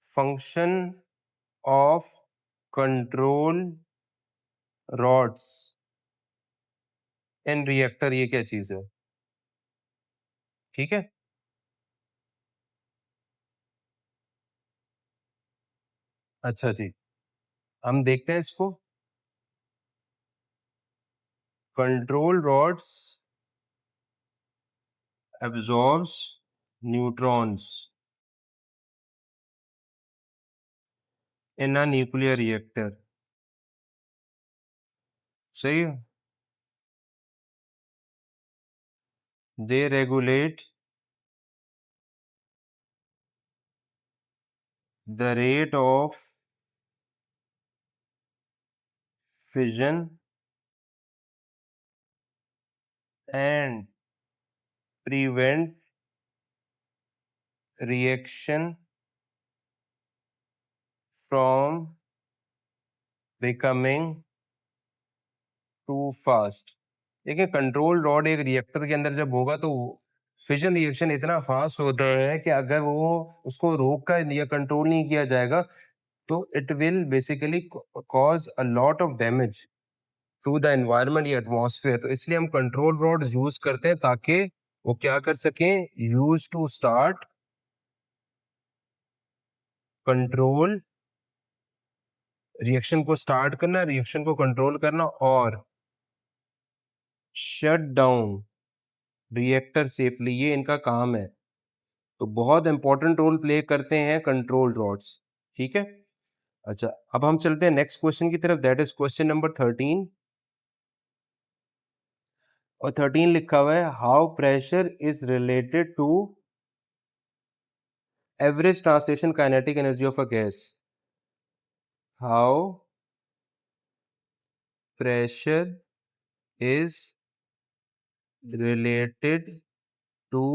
function of control rods in reactor, ये क्या चीज है? ठीक है, अच्छा जी, हम देखते हैं इसको। Control rods absorbs neutrons in a nuclear reactor. सही है, दे regulate the rate of fission and prevent reaction from becoming too fast। देखिए कंट्रोल रॉड एक रिएक्टर के अंदर जब होगा तो फिजन रिएक्शन इतना फास्ट होता है कि अगर वो उसको रोक कर या कंट्रोल नहीं किया जाएगा तो it will basically cause a lot of damage to the environment या एटमॉस्फेयर। तो इसलिए हम कंट्रोल रॉड यूज करते हैं ताकि वो क्या कर सकें, use to start control, reaction को स्टार्ट करना, रिएक्शन को कंट्रोल करना और शट डाउन रिएक्टर सेफली, ये इनका काम है। तो बहुत इंपॉर्टेंट रोल प्ले करते हैं कंट्रोल रॉड्स। ठीक है, अच्छा अब हम चलते हैं नेक्स्ट क्वेश्चन की तरफ, दैट इज क्वेश्चन नंबर 13। और 13 लिखा हुआ है how pressure is related to average translation kinetic energy of a gas. How pressure is related to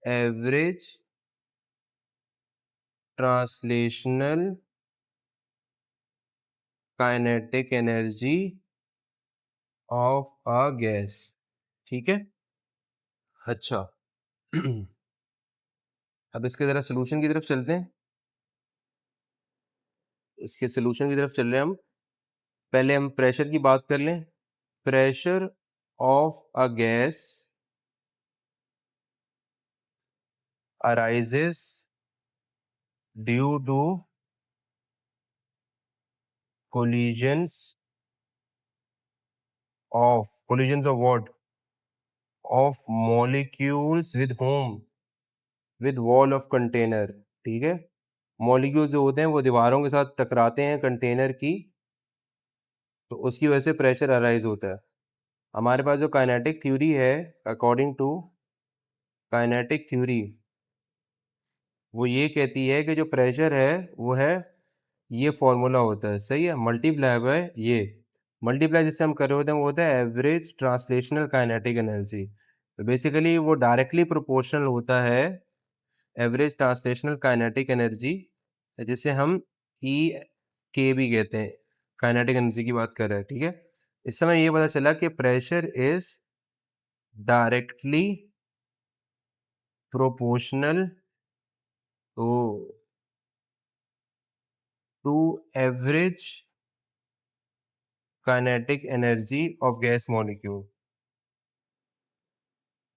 average translational kinetic energy of a gas. ठीक है, अच्छा अब इसके जरा सोल्यूशन की तरफ चलते हैं। इसके सोल्यूशन की तरफ चल रहे हैं हम। पहले हम प्रेशर की बात कर लें। Pressure of a gas arises due to collisions of what, of molecules with whom, with wall of container। ठीक है, मॉलिक्यूल्स जो होते हैं वो दीवारों के साथ टकराते हैं कंटेनर की, तो उसकी वजह से प्रेशर अराइज होता है। हमारे पास जो काइनेटिक थ्योरी है, अकॉर्डिंग टू काइनेटिक थ्योरी, वो ये कहती है कि जो प्रेशर है वो है, ये फॉर्मूला होता है, सही है, मल्टीप्लाई बाय ये, मल्टीप्लाई जिससे हम कर रहे होते हैं वो होता है एवरेज ट्रांसलेशनल काइनेटिक एनर्जी। तो बेसिकली वो डायरेक्टली प्रोपोर्शनल होता है एवरेज ट्रांसलेशनल काइनेटिक एनर्जी, जिसे हम ई के भी कहते हैं, काइनेटिक एनर्जी की बात कर रहे हैं। ठीक है, इस समय ये पता चला कि pressure is directly proportional to average kinetic energy of gas molecule.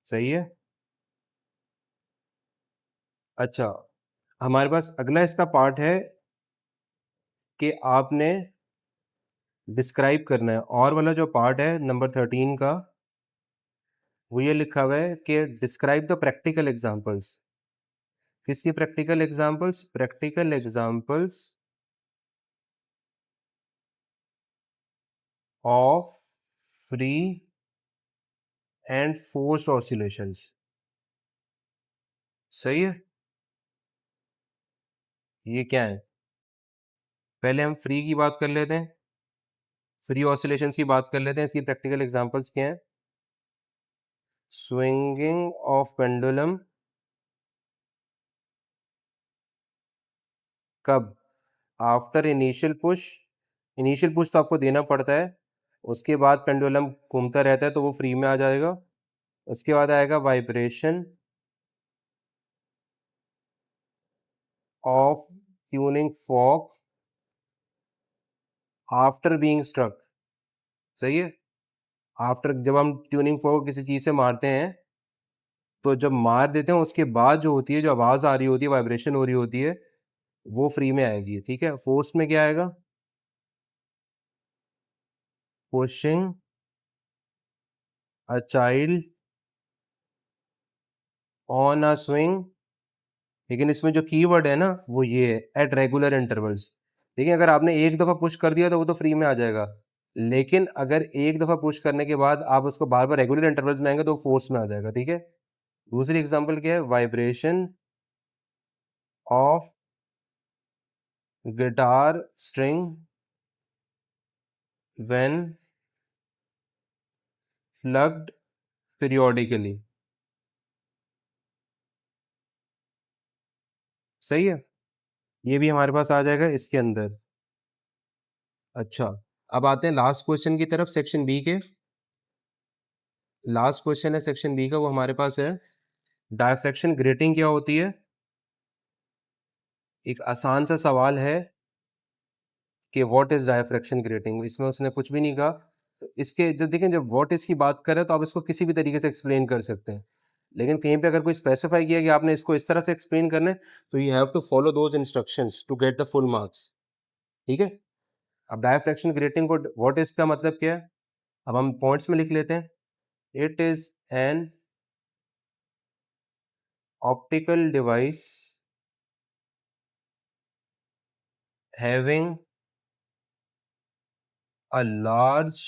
सही है, अच्छा हमारे पास अगला इसका पार्ट है कि आपने डिस्क्राइब करना है, और वाला जो पार्ट है नंबर 13 का, वो ये लिखा हुआ है कि डिस्क्राइब द प्रैक्टिकल एग्जांपल्स। किसकी practical examples? Practical examples of free and force oscillations. सही है, ये क्या है? पहले हम फ्री की बात कर लेते हैं, फ्री ऑसिलेशंस की बात कर लेते हैं। इसकी प्रैक्टिकल एग्जांपल्स क्या है? स्विंगिंग ऑफ पेंडुलम, कब? After initial push, initial push तो आपको देना पड़ता है, उसके बाद पेंडुलम घूमता रहता है तो वो फ्री में आ जाएगा। उसके बाद आएगा vibration of tuning fork after being struck. सही है, आफ्टर, जब हम ट्यूनिंग फॉक किसी चीज से मारते हैं तो जब मार देते हैं उसके बाद जो होती है, जो आवाज आ रही होती है, वाइब्रेशन हो रही होती है, वो फ्री में आएगी। ठीक है, फोर्स में क्या आएगा? Pushing a child on a swing. लेकिन इसमें जो कीवर्ड है ना वो ये है, एट रेगुलर इंटरवल्स। देखिए अगर आपने एक दफा पुश कर दिया तो वो तो फ्री में आ जाएगा, लेकिन अगर एक दफा पुश करने के बाद आप उसको बार बार रेगुलर इंटरवल्स में आएंगे तो फोर्स में आ जाएगा। ठीक है, दूसरी एग्जांपल क्या है? Vibration of guitar string when plucked periodically. सही है, ये भी हमारे पास आ जाएगा इसके अंदर। अच्छा, अब आते हैं लास्ट क्वेश्चन की तरफ, सेक्शन बी के। लास्ट क्वेश्चन है सेक्शन बी का, वो हमारे पास है डायफ्रैक्शन ग्रेटिंग क्या होती है। एक आसान सा सवाल है कि व्हाट इज डायफ्रैक्शन ग्रेटिंग, इसमें उसने कुछ भी नहीं कहा। तो इसके जब देखें, जब व्हाट इज की बात करें तो आप इसको किसी भी तरीके से एक्सप्लेन कर सकते हैं, लेकिन कहीं पे अगर कोई स्पेसिफाई किया कि आपने इसको इस तरह से एक्सप्लेन करना है तो you have to follow those instructions to get the full marks. ठीक है। अब डायफ्रैक्शन ग्रेटिंग को व्हाट इज का मतलब क्या है, अब हम पॉइंट्स में लिख लेते हैं। It is an optical device having a large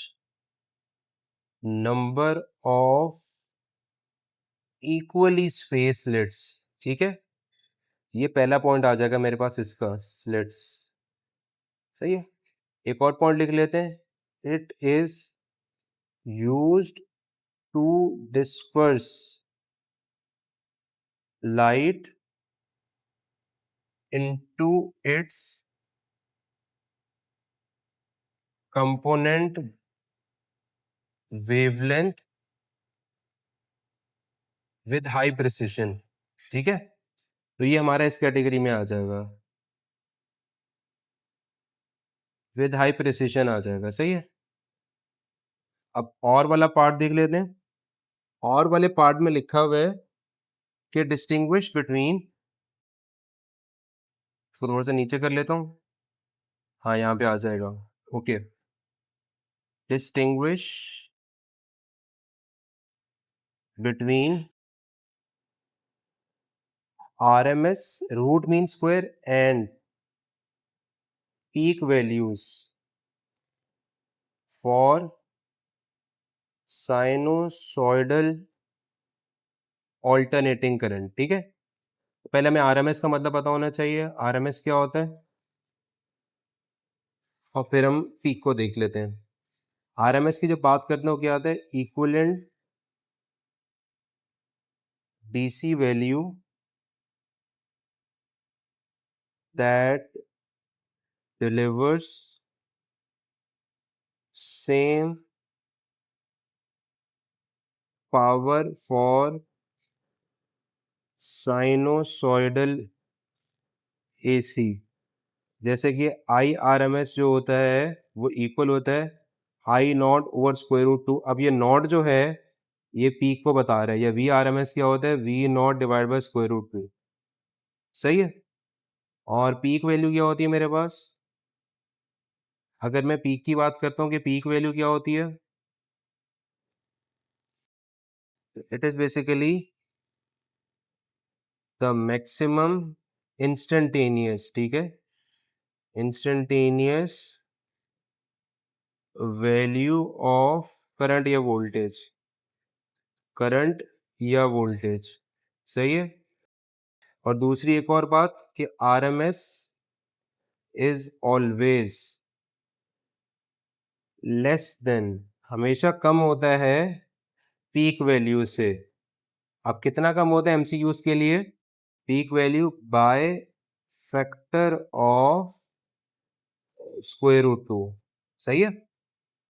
number of equally spaced slits। ठीक है, ये पहला पॉइंट आ जाएगा मेरे पास इसका, स्लिट्स। सही है। एक और पॉइंट लिख लेते हैं, it is used to disperse light into its component wavelength with high precision. ठीक है, तो ये हमारा इस कैटेगरी में आ जाएगा, विद हाई प्रिसिशन आ जाएगा। सही है। अब और वाला पार्ट देख लेते हैं। और वाले पार्ट में लिखा हुआ है कि डिस्टिंग्विश बिटवीन, इसको थोड़ा सा नीचे कर लेता हूं, हाँ यहाँ पे आ जाएगा। Okay, distinguish between RMS root mean square and peak values for sinusoidal alternating current. ठीक है, तो पहले हमें RMS का मतलब पता होना चाहिए, RMS क्या होता है, और फिर हम पीक को देख लेते हैं। RMS की जब बात करते हैं वो क्या आता है, equivalent DC value that delivers same power for sinusoidal AC। जैसे कि IRMS जो होता है वो इक्वल होता है I naught over square root two. अब ये नॉट जो है ये पीक को बता रहा है, या VRMS क्या होता है, V naught divide by square root two. सही है। और पीक वैल्यू क्या होती है मेरे पास, अगर मैं पीक की बात करता हूँ कि पीक वैल्यू क्या होती है, it is basically the maximum instantaneous, ठीक है, इंस्टेंटेनियस वैल्यू ऑफ करंट या वोल्टेज, करंट या वोल्टेज। सही है। और दूसरी एक और बात कि RMS is always less than, हमेशा कम होता है पीक वैल्यू से। अब कितना कम होता है MCQs के लिए, peak value by factor of square root two. सही है।